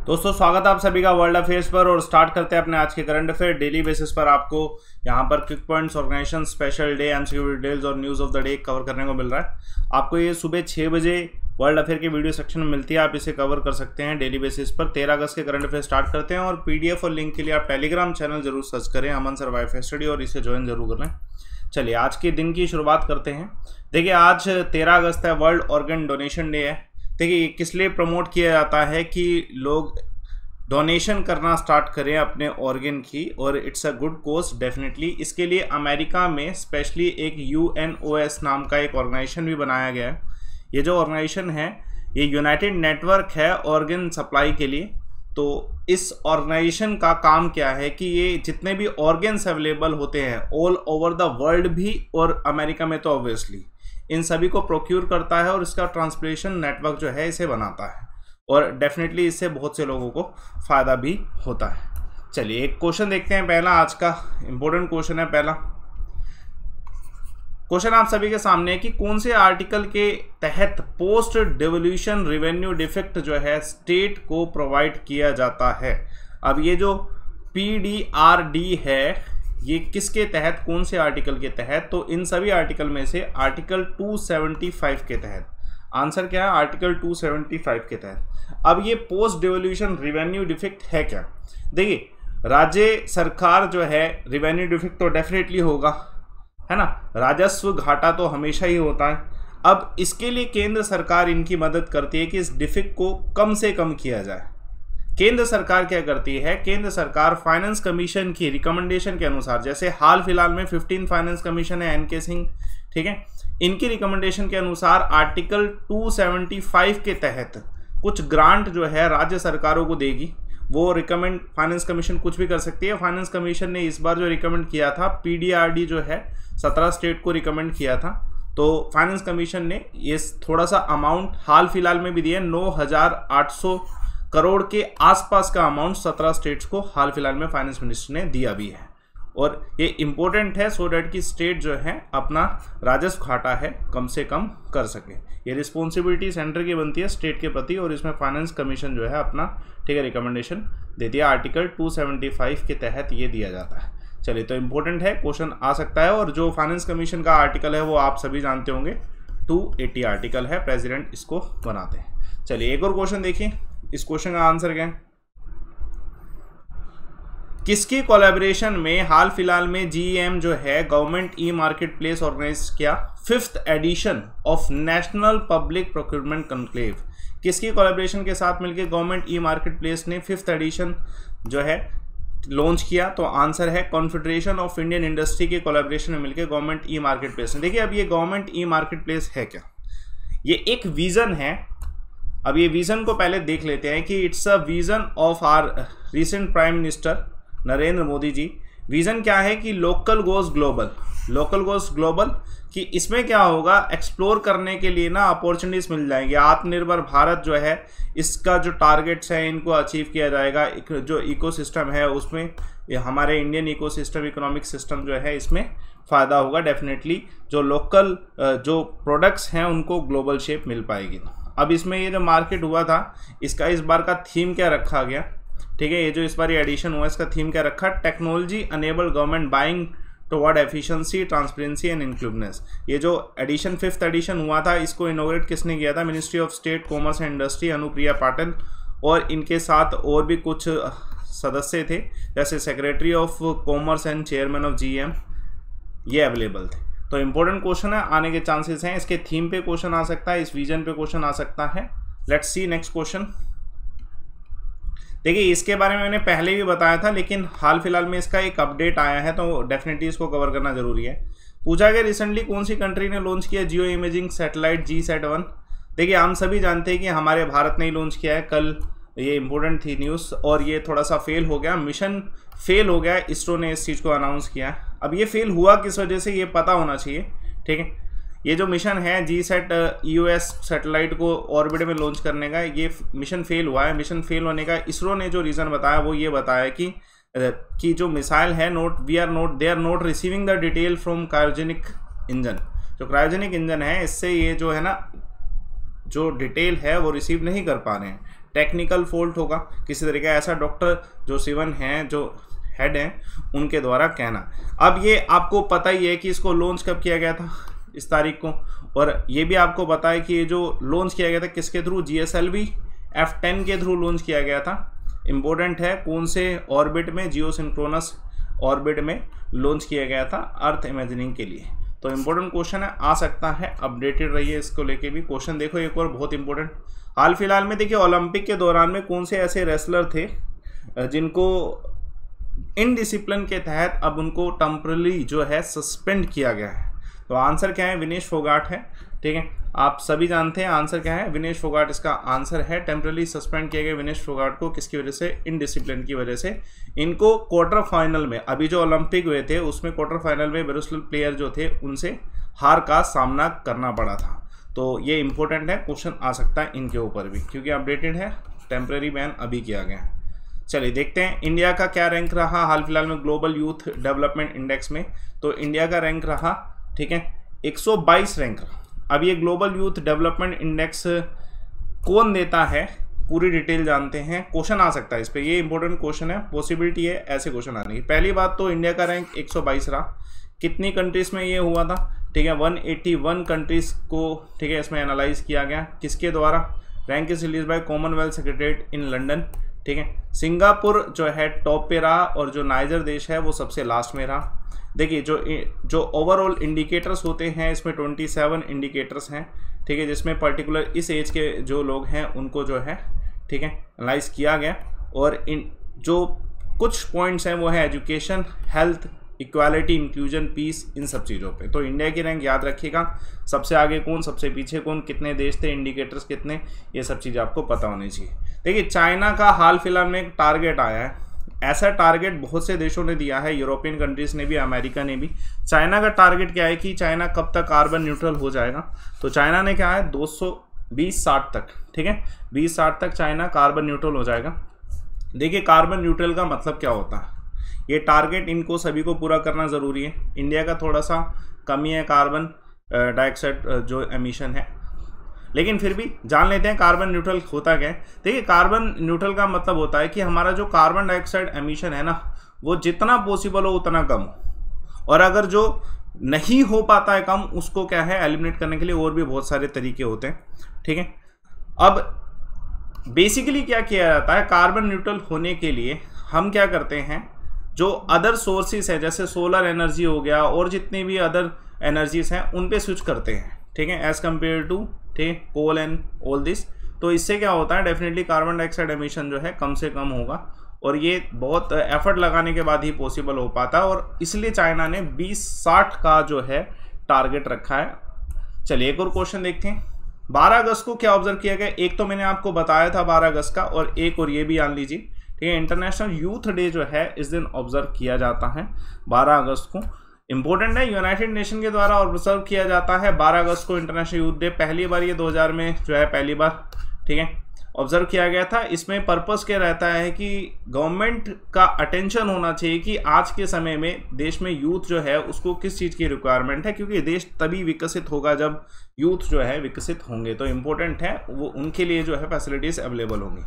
दोस्तों स्वागत है आप सभी का वर्ल्ड अफेयर्स पर। और स्टार्ट करते हैं अपने आज के करंट अफेयर। डेली बेसिस पर आपको यहां पर quick points, organisation, special day, MCQ details और news of the day cover करने को मिल रहा है। आपको ये सुबह 6 बजे वर्ल्ड अफेयर के वीडियो सेक्शन में मिलती है, आप इसे कवर कर सकते हैं डेली बेसिस पर। 13 अगस्त के करंट अफेयर स्टार्ट करते हैं और पीडीएफ और लिंक के लिए आप टेलीग्राम चैनल जरूर सर्च करें, अमन सर वाईफाई स्टडी, और इसे ज्वाइन जरूर कर लें। चलिए आज के दिन की शुरुआत करते हैं। देखिए आज 13 अगस्त है, वर्ल्ड ऑर्गन डोनेशन डे है। देखिए किस लिए प्रमोट किया जाता है कि लोग डोनेशन करना स्टार्ट करें अपने ऑर्गन की, और it's a good cause definitely. इसके लिए अमेरिका में स्पेशली एक UNOS नाम का एक ऑर्गेनाइजेशन भी बनाया गया है। ये जो ऑर्गेनाइजेशन है ये यूनाइटेड नेटवर्क है ऑर्गन सप्लाई के लिए। तो इस ऑर्गेनाइजेशन का काम क्या है कि ये जितने भी ऑर्गन्स अवेलेबल होते हैं ऑल ओवर द वर्ल्ड भी, और अमेरिका में तो ऑब्वियसली, इन सभी को प्रोक्यूर करता है और इसका ट्रांसप्लेशन नेटवर्क जो है इसे बनाता है, और डेफिनेटली इससे बहुत से लोगों को फ़ायदा भी होता है। चलिए एक क्वेश्चन देखते हैं। पहला आज का इम्पोर्टेंट क्वेश्चन है। पहला क्वेश्चन आप सभी के सामने है कि कौन से आर्टिकल के तहत पोस्ट डिवोल्यूशन रेवेन्यू डिफेक्ट जो है स्टेट को प्रोवाइड किया जाता है। अब ये जो PDRD है ये किसके तहत, कौन से आर्टिकल के तहत? तो इन सभी आर्टिकल में से आर्टिकल 275 के तहत। आंसर क्या है? आर्टिकल 275 के तहत। अब ये पोस्ट डिवोल्यूशन रेवेन्यू डिफेक्ट है क्या? देखिए राज्य सरकार जो है, रेवेन्यू डिफेक्ट तो डेफिनेटली होगा, है ना, राजस्व घाटा तो हमेशा ही होता है। अब इसके लिए केंद्र सरकार इनकी मदद करती है कि इस डिफेक्ट को कम से कम किया जाए। केंद्र सरकार क्या करती है? केंद्र सरकार फाइनेंस कमीशन की रिकमेंडेशन के अनुसार, जैसे हाल फिलहाल में 15 फाइनेंस कमीशन है, NK सिंह, ठीक है, इनकी रिकमेंडेशन के अनुसार आर्टिकल 275 के तहत कुछ ग्रांट जो है राज्य सरकारों को देगी। वो रिकमेंड फाइनेंस कमीशन कुछ भी कर सकती है। फाइनेंस कमीशन ने इस बार जो रिकमेंड किया था, PDRD जो है 17 स्टेट को रिकमेंड किया था। तो फाइनेंस कमीशन ने ये थोड़ा सा अमाउंट हाल फिलहाल में भी दिया, 9,800 करोड़ के आसपास का अमाउंट 17 स्टेट्स को हाल फिलहाल में फाइनेंस मिनिस्टर ने दिया भी है। और ये इम्पोर्टेंट है सो डैट कि स्टेट जो है अपना राजस्व घाटा है कम से कम कर सके। ये रिस्पॉन्सिबिलिटी सेंटर की बनती है स्टेट के प्रति, और इसमें फाइनेंस कमीशन जो है अपना, ठीक है, रिकमेंडेशन देती है। आर्टिकल 275 के तहत ये दिया जाता है। चलिए तो इम्पोर्टेंट है, क्वेश्चन आ सकता है। और जो फाइनेंस कमीशन का आर्टिकल है वो आप सभी जानते होंगे, 280 आर्टिकल है, प्रेसिडेंट इसको बनाते हैं। चलिए एक और क्वेश्चन देखिए। इस क्वेश्चन का आंसर क्या है? किसकी कोलैबोरेशन में हाल फिलहाल में GEM जो है government e market place organise किया 5th edition of national public procurement conclave? किसकी कोलैबोरेशन के साथ मिलकर गवर्नमेंट ई मार्केट प्लेस ने 5th एडिशन जो है लॉन्च किया? तो आंसर है कॉन्फेडरेशन ऑफ इंडियन इंडस्ट्री के कोलैबोरेशन में मिलकर गवर्नमेंट ई मार्केट प्लेस ने। देखिए अब ये गवर्नमेंट ई मार्केट प्लेस है क्या? ये एक विजन है। अब ये विजन को पहले देख लेते हैं कि it's a vision of our recent prime minister Narendra Modi ji. Vision क्या है कि local goes global, local goes global, कि इसमें क्या होगा, एक्सप्लोर करने के लिए ना अपॉर्चुनिटीज मिल जाएंगी। आत्मनिर्भर भारत जो है इसका जो टारगेट्स हैं इनको अचीव किया जाएगा। जो इकोसिस्टम है उसमें हमारे इंडियन इकोसिस्टम, इकोनॉमिक सिस्टम जो है इसमें फ़ायदा होगा डेफिनेटली। जो लोकल जो प्रोडक्ट्स हैं उनको ग्लोबल शेप मिल पाएगी। अब इसमें ये जो मार्केट हुआ था इसका इस बार का थीम क्या रखा गया, ठीक है, ये जो इस बार ये एडिशन हुआ इसका थीम क्या रखा? Technology enable government buying toward efficiency, transparency and inclusiveness. ये जो एडिशन 5th एडिशन हुआ था इसको इनोग्रेट किसने किया था? Ministry of state commerce and industry, Anupriya Patil, और इनके साथ और भी कुछ सदस्य थे, जैसे secretary of commerce and chairman of GEM, ये अवेलेबल थे। तो इंपॉर्टेंट क्वेश्चन है, आने के चांसेस हैं। इसके थीम पे क्वेश्चन आ सकता है, इस विजन पे क्वेश्चन आ सकता है। Let's see next question. देखिए इसके बारे में मैंने पहले भी बताया था, लेकिन हाल फिलहाल में इसका एक अपडेट आया है तो डेफिनेटली इसको कवर करना जरूरी है। पूछा गया रिसेंटली कौन सी कंट्री ने लॉन्च किया जियो इमेजिंग सैटेलाइट GSAT-1? देखिए हम सभी जानते हैं कि हमारे भारत ने ही लॉन्च किया है। कल ये इंपॉर्टेंट थी न्यूज़, और ये थोड़ा सा फेल हो गया, मिशन फेल हो गया। इसरो ने इस चीज़ को अनाउंस किया। अब ये फेल हुआ किस वजह से ये पता होना चाहिए, ठीक है। ये जो मिशन है GSAT EOS सैटेलाइट को ऑर्बिट में लॉन्च करने का, ये मिशन फेल हुआ है। मिशन फेल होने का इसरो ने जो रीज़न बताया वो ये बताया कि जो मिसाइल है they are not receiving the detail from cryogenic engine. जो क्रायोजेनिक इंजन है इससे ये जो है ना जो डिटेल है वो रिसीव नहीं कर पा रहे हैं, टेक्निकल फॉल्ट होगा किसी तरीके, ऐसा डॉक्टर जो सिवन हैं, जो हेड हैं, उनके द्वारा कहना। अब ये आपको पता ही है कि इसको लॉन्च कब किया गया था, इस तारीख को, और ये भी आपको पता है कि ये जो लॉन्च किया गया था किसके थ्रू, GSLV F10 के थ्रू लॉन्च किया गया था। इम्पोर्टेंट है कौन से ऑर्बिट में, जियोसिंक्रोनस ऑर्बिट में लॉन्च किया गया था अर्थ इमेजिनिंग के लिए। तो इम्पोर्टेंट क्वेश्चन है, आ सकता है, अपडेटेड रहिए इसको लेके भी। क्वेश्चन देखो एक और बहुत इंपॉर्टेंट, हाल फिलहाल में देखिए ओलंपिक के दौरान में कौन से ऐसे रेसलर थे जिनको इनडिसिप्लिन के तहत अब उनको टेम्पररी जो है सस्पेंड किया गया है। तो आंसर क्या है, विनेश फोगाट है। ठीक है, आप सभी जानते हैं आंसर क्या है, विनेश फोगाट इसका आंसर है। टेम्पररी सस्पेंड किए गए विनेश फोगाट को, किसकी वजह से, इनडिसिप्लिन की वजह से। इनको क्वार्टर फाइनल में, अभी जो ओलंपिक हुए थे उसमें क्वार्टर फाइनल में ब्राजील प्लेयर जो थे उनसे हार का सामना करना पड़ा था। तो ये इंपॉर्टेंट है, क्वेश्चन आ सकता है इनके ऊपर भी, क्योंकि अपडेटेड है, टेम्पररी बैन अभी किया गया है। चलिए देखते हैं इंडिया का क्या रैंक रहा हाल फिलहाल में ग्लोबल यूथ डेवलपमेंट इंडेक्स में। तो इंडिया का रैंक रहा, ठीक है, 122 रैंक रहा। अब ये ग्लोबल यूथ डेवलपमेंट इंडेक्स कौन देता है, पूरी डिटेल जानते हैं। क्वेश्चन आ सकता है इस पर, ये इंपॉर्टेंट क्वेश्चन है, पॉसिबिलिटी है ऐसे क्वेश्चन आने की। पहली बात तो इंडिया का रैंक 122 रहा, कितनी कंट्रीज में ये हुआ था, ठीक है, 181 कंट्रीज को, ठीक है, इसमें एनालाइज किया गया, किसके द्वारा, rank is release by Commonwealth secretariat in London. ठीक है, सिंगापुर जो है टॉप पे रहा और जो नाइजर देश है वो सबसे लास्ट में रहा। देखिए जो ओवरऑल इंडिकेटर्स होते हैं इसमें 27 इंडिकेटर्स हैं, ठीक है, जिसमें पर्टिकुलर इस एज के जो लोग हैं उनको जो है, ठीक है, एनालाइज किया गया। और इन जो कुछ पॉइंट्स हैं वो है education, health, equality, inclusion, peace, इन सब चीज़ों पे। तो इंडिया की रैंक याद रखिएगा, सबसे आगे कौन, सबसे पीछे कौन, कितने देश थे, इंडिकेटर्स कितने, ये सब चीज़ आपको पता होनी चाहिए। देखिए चाइना का हाल फिलहाल में एक टारगेट आया है, ऐसा टारगेट बहुत से देशों ने दिया है, यूरोपियन कंट्रीज ने भी, अमेरिका ने भी। चाइना का टारगेट क्या है कि चाइना कब तक कार्बन न्यूट्रल हो जाएगा। तो चाइना ने क्या है 2060 तक, ठीक है, 2060 तक चाइना कार्बन न्यूट्रल हो जाएगा। देखिए कार्बन न्यूट्रल का मतलब क्या होता है, ये टारगेट इनको सभी को पूरा करना ज़रूरी है। इंडिया का थोड़ा सा कमी है कार्बन डाइऑक्साइड जो एमिशन है, लेकिन फिर भी जान लेते हैं कार्बन न्यूट्रल होता क्या है। देखिए कार्बन न्यूट्रल का मतलब होता है कि हमारा जो कार्बन डाइऑक्साइड एमिशन है ना, वो जितना पॉसिबल हो उतना कम हो, और अगर जो नहीं हो पाता है कम, उसको क्या है एलिमिनेट करने के लिए और भी बहुत सारे तरीके होते हैं। ठीक है, अब बेसिकली क्या किया जाता है, कार्बन न्यूट्रल होने के लिए हम क्या करते हैं, जो अदर सोर्सेज है जैसे सोलर एनर्जी हो गया और जितनी भी अदर एनर्जीज हैं उन पे स्विच करते हैं, ठीक है, एज कम्पेयर टू, ठीक, कोल एंड ऑल दिस। तो इससे क्या होता है, डेफिनेटली कार्बन डाइऑक्साइड एमिशन जो है कम से कम होगा, और ये बहुत एफर्ट लगाने के बाद ही पॉसिबल हो पाता है, और इसलिए चाइना ने 2060 का जो है टारगेट रखा है। चलिए एक और क्वेश्चन देखते हैं, 12 अगस्त को क्या ऑब्जर्व किया गया। एक तो मैंने आपको बताया था 12 अगस्त का, और एक और ये भी जान लीजिए, ठीक है, इंटरनेशनल यूथ डे जो है इस दिन ऑब्जर्व किया जाता है 12 अगस्त को। इंपॉर्टेंट है, यूनाइटेड नेशन के द्वारा ऑब्जर्व किया जाता है 12 अगस्त को इंटरनेशनल यूथ डे। पहली बार ये 2000 में जो है पहली बार, ठीक है, ऑब्जर्व किया गया था। इसमें पर्पस क्या रहता है कि गवर्नमेंट का अटेंशन होना चाहिए कि आज के समय में देश में यूथ जो है उसको किस चीज़ की रिक्वायरमेंट है, क्योंकि देश तभी विकसित होगा जब यूथ जो है विकसित होंगे। तो इम्पोर्टेंट है वो, उनके लिए जो है फैसिलिटीज़ अवेलेबल होंगी।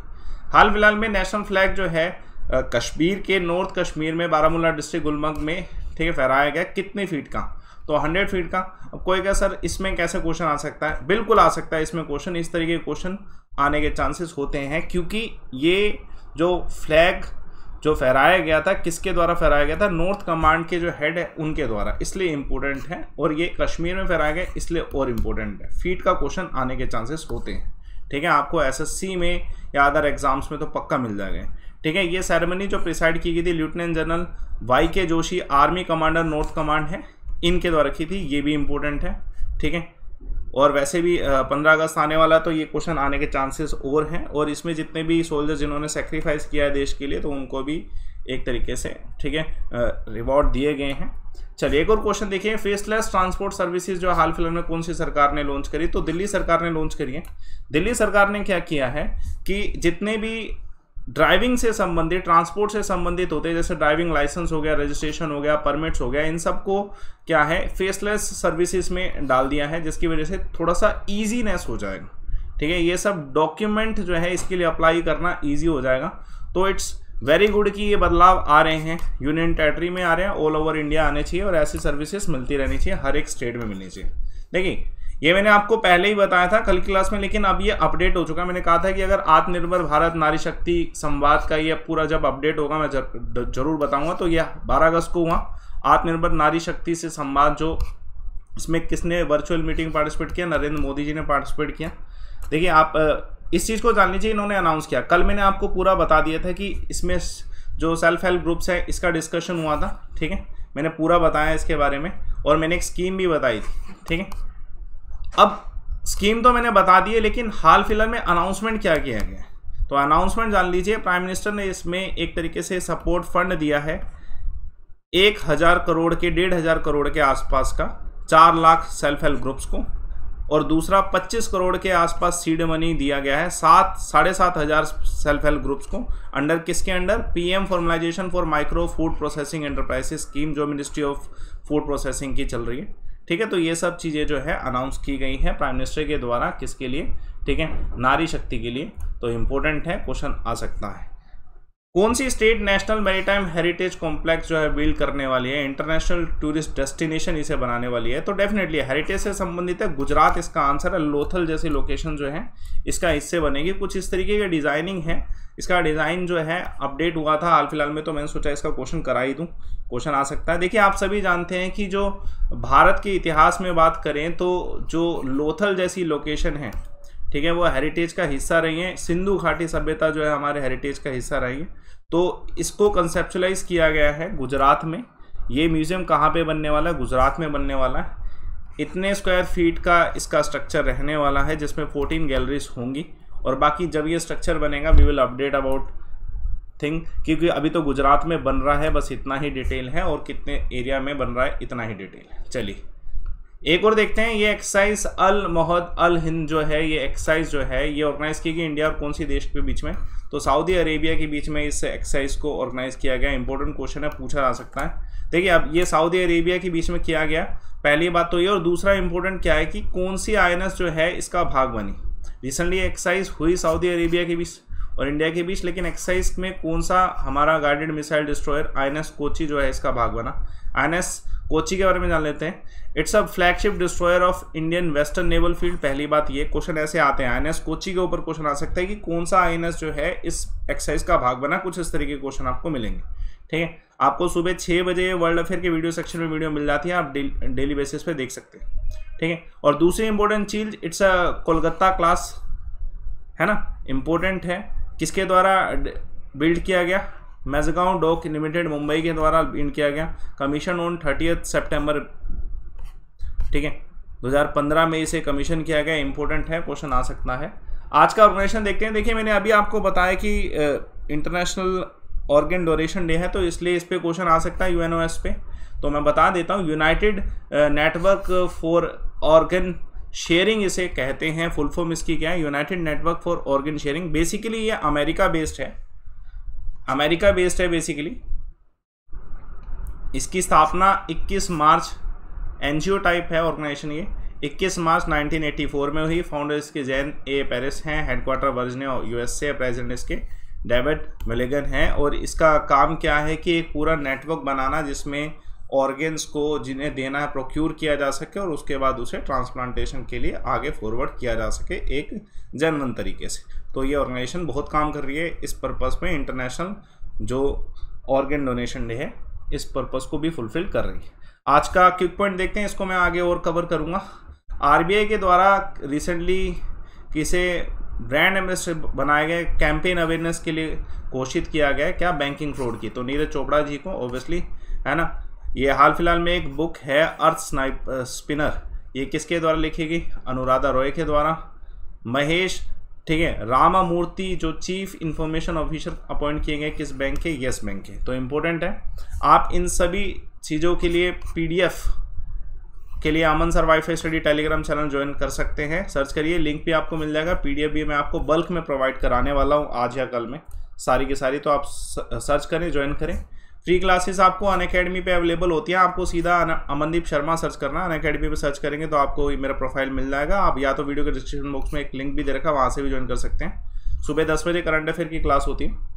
हाल फिलहाल में नेशनल फ्लैग जो है कश्मीर के नॉर्थ कश्मीर में बारामूला डिस्ट्रिक्ट गुलमर्ग में, ठीक है, फहराया गया, कितने फीट का, तो 100 फीट का। अब कोई क्या सर इसमें कैसे क्वेश्चन आ सकता है, बिल्कुल आ सकता है इसमें क्वेश्चन, इस तरीके के क्वेश्चन आने के चांसेस होते हैं, क्योंकि ये जो फ्लैग जो फहराया गया था किसके द्वारा फहराया गया था, नॉर्थ कमांड के जो हेड है उनके द्वारा, इसलिए इंपॉर्टेंट है। और ये कश्मीर में फहराया गया इसलिए और इम्पोर्टेंट है, फीट का क्वेश्चन आने के चांसेस होते हैं। ठीक है, आपको एसएससी में या अदर एग्जाम्स में तो पक्का मिल जाएगा। ठीक है, ये सेरेमनी जो प्रिसाइड की गई थी lieutenant general YK Joshi, army commander north command है, इनके द्वारा की थी, ये भी इम्पोर्टेंट है। ठीक है, और वैसे भी 15 अगस्त आने वाला, तो ये क्वेश्चन आने के चांसेस और हैं, और इसमें जितने भी सोल्जर जिन्होंने सेक्रीफाइस किया है देश के लिए, तो उनको भी एक तरीके से, ठीक है, रिवॉर्ड दिए गए हैं। चलिए एक और क्वेश्चन देखिए, फेसलेस ट्रांसपोर्ट सर्विसेज जो हाल फिलहाल में कौन सी सरकार ने लॉन्च करी, तो दिल्ली सरकार ने लॉन्च करी है। दिल्ली सरकार ने क्या किया है कि जितने भी ड्राइविंग से संबंधित, ट्रांसपोर्ट से संबंधित होते हैं, जैसे ड्राइविंग लाइसेंस हो गया, रजिस्ट्रेशन हो गया, परमिट्स हो गया, इन सबको क्या है फेसलेस सर्विसेज में डाल दिया है, जिसकी वजह से थोड़ा सा ईजीनेस हो जाएगा। ठीक है। ये सब डॉक्यूमेंट जो है इसके लिए अप्लाई करना ईजी हो जाएगा। तो इट्स वेरी गुड कि ये बदलाव आ रहे हैं, यूनियन टेरिटरी में आ रहे हैं, ऑल ओवर इंडिया आने चाहिए और ऐसी सर्विसेज मिलती रहनी चाहिए, हर एक स्टेट में मिलनी चाहिए। देखिए ये मैंने आपको पहले ही बताया था कल क्लास में, लेकिन अब ये अपडेट हो चुका है। मैंने कहा था कि अगर आत्मनिर्भर भारत नारी शक्ति संवाद का ये पूरा जब अपडेट होगा मैं जरूर बताऊंगा। तो ये 12 अगस्त को हुआ आत्मनिर्भर नारी शक्ति से संवाद, जो इसमें किसने वर्चुअल मीटिंग पार्टिसिपेट किया, नरेंद्र मोदी जी ने पार्टिसिपेट किया। देखिए आप इस चीज़ को जान लीजिए, इन्होंने अनाउंस किया। कल मैंने आपको पूरा बता दिया था कि इसमें जो सेल्फ हेल्प ग्रुप्स है इसका डिस्कशन हुआ था, ठीक है। मैंने पूरा बताया इसके बारे में और मैंने एक स्कीम भी बताई थी, ठीक है। अब स्कीम तो मैंने बता दी है, लेकिन हाल फिलहाल में अनाउंसमेंट क्या किया गया है, तो अनाउंसमेंट जान लीजिए। प्राइम मिनिस्टर ने इसमें एक तरीके से सपोर्ट फंड दिया है 1000 करोड़ के 1500 करोड़ के आसपास का 4 लाख सेल्फ हेल्प ग्रुप्स को, और दूसरा 25 करोड़ के आसपास सीड मनी दिया गया है 7,500 सेल्फ हेल्प ग्रुप्स को। अंडर किसके under? PM formalisation for micro food processing enterprises scheme, जो मिनिस्ट्री ऑफ फूड प्रोसेसिंग की चल रही है, ठीक है। तो ये सब चीज़ें जो है अनाउंस की गई है प्राइम मिनिस्टर के द्वारा, किसके लिए? ठीक है, नारी शक्ति के लिए। तो इम्पोर्टेंट है, क्वेश्चन आ सकता है। कौन सी state national maritime heritage complex जो है बिल्ड करने वाली है, इंटरनेशनल टूरिस्ट डेस्टिनेशन इसे बनाने वाली है? तो डेफिनेटली हेरिटेज से संबंधित है, गुजरात इसका आंसर है। लोथल जैसी लोकेशन जो है इसका इससे बनेगी। कुछ इस तरीके की डिज़ाइनिंग है, इसका डिज़ाइन जो है अपडेट हुआ था हाल फिलहाल में, तो मैंने सोचा इसका क्वेश्चन करा ही दूँ, क्वेश्चन आ सकता है। देखिए आप सभी जानते हैं कि जो भारत के इतिहास में बात करें तो जो लोथल जैसी लोकेशन है, ठीक है, वो हेरिटेज का हिस्सा रही है। सिंधु घाटी सभ्यता जो है हमारे हेरिटेज का हिस्सा रही है। तो इसको कंसेप्चुलाइज किया गया है गुजरात में। ये म्यूज़ियम कहाँ पे बनने वाला है? गुजरात में बनने वाला है। इतने स्क्वायर फीट का इसका स्ट्रक्चर रहने वाला है, जिसमें 14 गैलरीज होंगी। और बाकी जब ये स्ट्रक्चर बनेगा we will update about thing, क्योंकि अभी तो गुजरात में बन रहा है, बस इतना ही डिटेल है, और कितने एरिया में बन रहा है इतना ही डिटेल है। चलिए एक और देखते हैं। ये एक्सरसाइज अल मोहद अल हिंद जो है, ये एक्सरसाइज जो है ये ऑर्गेनाइज की गई इंडिया और कौन सी देश के बीच में? तो सऊदी अरेबिया के बीच में इस एक्सरसाइज को ऑर्गेनाइज किया गया। इंपॉर्टेंट क्वेश्चन है, पूछा जा सकता है। देखिए अब ये सऊदी अरेबिया के बीच में किया गया, पहली बात तो ये, और दूसरा इंपॉर्टेंट क्या है कि कौन सी आईएनएस जो है इसका भाग बनी। रिसेंटली एक्सरसाइज हुई सऊदी अरेबिया के बीच और इंडिया के बीच, लेकिन एक्सरसाइज में कौन सा हमारा guided missile destroyer INS Kochi जो है इसका भाग बना। आईएनएस कोची के बारे में जान लेते हैं। It's a flagship destroyer of Indian western naval field. पहली बात ये, क्वेश्चन ऐसे आते हैं, आईएनएस कोची के ऊपर क्वेश्चन आ सकता है कि कौन सा आईएनएस जो है इस एक्सरसाइज का भाग बना। कुछ इस तरीके के क्वेश्चन आपको मिलेंगे, ठीक है। आपको सुबह 6 बजे वर्ल्ड अफेयर के वीडियो सेक्शन में वीडियो मिल जाती है, आप डेली बेसिस पे देख सकते हैं, ठीक है। और दूसरी इंपॉर्टेंट चीज, इट्स अ कोलकाता क्लास, है ना, इंपॉर्टेंट है। किसके द्वारा बिल्ड किया गया? मैजगांव डॉक लिमिटेड मुंबई के द्वारा बिल्ड किया गया। कमीशन ऑन 30 सितंबर, ठीक है, 2015 में इसे कमीशन किया गया। इंपॉर्टेंट है, क्वेश्चन आ सकता है। आज का ऑर्गेनाइजेशन देखते हैं। देखिए मैंने अभी आपको बताया कि इंटरनेशनल ऑर्गन डोनेशन डे है, तो इसलिए इस पे क्वेश्चन आ सकता है यूएनओएस पे। तो मैं बता देता हूँ, United network for organ sharing इसे कहते हैं। फुल फॉर्म इसकी क्या है? United network for organ sharing. Basically ये अमेरिका बेस्ड है, अमेरिका बेस्ड है बेसिकली। इसकी स्थापना 21 मार्च, एनजीओ टाइप है ऑर्गेनाइजेशन, ये 21 मार्च 1984 में हुई। फाउंडर इसके जैन ए पेरिस हैं, हेडक्वार्टर वर्जीनिया यूएसए, प्रेसिडेंट इसके डेविड मिलिगन हैं। और इसका काम क्या है कि एक पूरा नेटवर्क बनाना जिसमें ऑर्गेन्स को जिन्हें देना है प्रोक्यूर किया जा सके और उसके बाद उसे ट्रांसप्लांटेशन के लिए आगे फॉरवर्ड किया जा सके एक जेन्युइन तरीके से। तो ये ऑर्गेनाइजेशन बहुत काम कर रही है इस पर्पस में। इंटरनेशनल जो ऑर्गन डोनेशन डे है इस पर्पस को भी फुलफिल कर रही है। आज का क्विक पॉइंट देखते हैं, इसको मैं आगे और कवर करूँगा। आरबीआई के द्वारा रिसेंटली किसे ब्रांड एम्बेसडर बनाए गए, कैंपेन अवेयरनेस के लिए घोषित किया गया क्या? बैंकिंग फ्रॉड की। तो नीरज चोपड़ा जी को ऑब्वियसली, है ना। ये हाल फिलहाल में एक बुक है अर्थ स्पिनर, ये किसके द्वारा लिखी गई? अनुराधा रॉय के द्वारा। महेश, ठीक है, रामामूर्ति जो चीफ इंफॉर्मेशन ऑफिसर अपॉइंट किए गए किस बैंक के? यस बैंक के। तो इम्पोर्टेंट है, आप इन सभी चीज़ों के लिए पीडीएफ के लिए Aman sir wifi study Telegram channel join कर सकते हैं। सर्च करिए, लिंक भी आपको मिल जाएगा। पीडीएफ भी मैं आपको बल्क में प्रोवाइड कराने वाला हूँ आज या कल में, सारी की सारी। तो आप सर्च करें, ज्वाइन करें, फ्री क्लासेस आपको अनअकैडमी पे अवेलेबल होती हैं। आपको सीधा अमनदीप शर्मा सर्च करना, अनअकैडमी पे सर्च करेंगे तो आपको मेरा प्रोफाइल मिल जाएगा। आप या तो वीडियो के डिस्क्रिप्शन बॉक्स में एक लिंक भी दे रखा है, वहाँ से भी ज्वाइन कर सकते हैं। सुबह 10 बजे करंट अफेयर की क्लास होती है।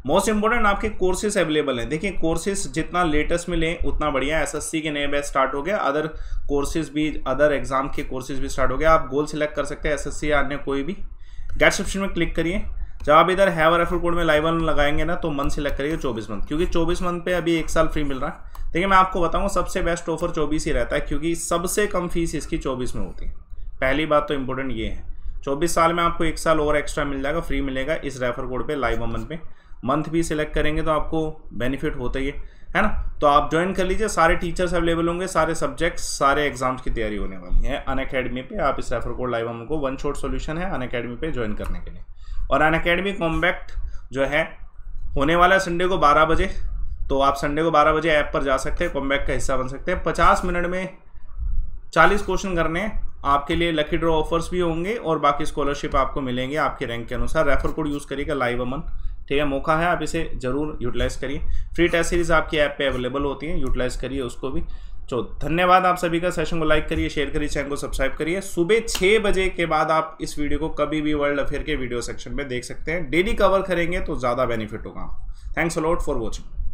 मोस्ट इंपॉर्टेंट आपके कोर्सेज अवेलेबल हैं। देखिए कोर्सेज जितना लेटेस्ट मिले उतना बढ़िया। एसएससी के नए बैच स्टार्ट हो गया, अदर कोर्सेज भी, अदर एग्जाम के कोर्सेज भी स्टार्ट हो गया। आप गोल सिलेक्ट कर सकते हैं, एसएससी या अन्य कोई भी। गेट सब्सक्रिप्शन में क्लिक करिए। जब आप इधर हैव रेफर कोड में लाइव वन लगाएंगे ना तो मंथ सिलेक्ट करिए 24 मंथ, क्योंकि 24 मंथ पे अभी 1 साल फ्री मिल रहा है। देखिए मैं आपको बताऊँ सबसे बेस्ट ऑफर 24 ही रहता है, क्योंकि सबसे कम फीस इसकी 24 में होती है। पहली बात तो इंपॉर्टेंट ये है, 24 साल में आपको 1 साल और एक्स्ट्रा मिल जाएगा, फ्री मिलेगा इस रेफर कोड पे लाइव मंथ पे। मंथ भी सिलेक्ट करेंगे तो आपको बेनिफिट होता ही है ना। तो आप ज्वाइन कर लीजिए, सारे टीचर्स अवेलेबल होंगे, सारे सब्जेक्ट्स, सारे एग्जाम्स की तैयारी होने वाली है अनअकैडमी पे। आप इस रेफर कोड लाइव को वन शॉट सोल्यूशन है अनअकैडमी पे ज्वाइन करने के लिए। और अनअकैडमी कॉम्बैक्ट जो है होने वाला है संडे को 12 बजे, तो आप संडे को 12 बजे ऐप पर जा सकते हैं, कॉम्बैक्ट का हिस्सा बन सकते हैं। 50 मिनट में 40 क्वेश्चन करने हैं। आपके लिए लकी ड्रॉ ऑफर्स भी होंगे और बाकी स्कॉलरशिप आपको मिलेंगे आपके रैंक के अनुसार। रेफर कोड यूज़ करिएगा लाइव अमन, ठीक है। मौका है, आप इसे जरूर यूटिलाइज करिए। फ्री टेस्ट सीरीज आपकी ऐप पे अवेलेबल होती है, यूटिलाइज करिए उसको भी। तो धन्यवाद आप सभी का। सेशन को लाइक करिए, शेयर करिए, चैनल को सब्सक्राइब करिए। सुबह 6 बजे के बाद आप इस वीडियो को कभी भी वर्ल्ड अफेयर के वीडियो सेक्शन में देख सकते हैं। डेली कवर करेंगे तो ज़्यादा बेनिफिट होगा। Thanks a lot for watching.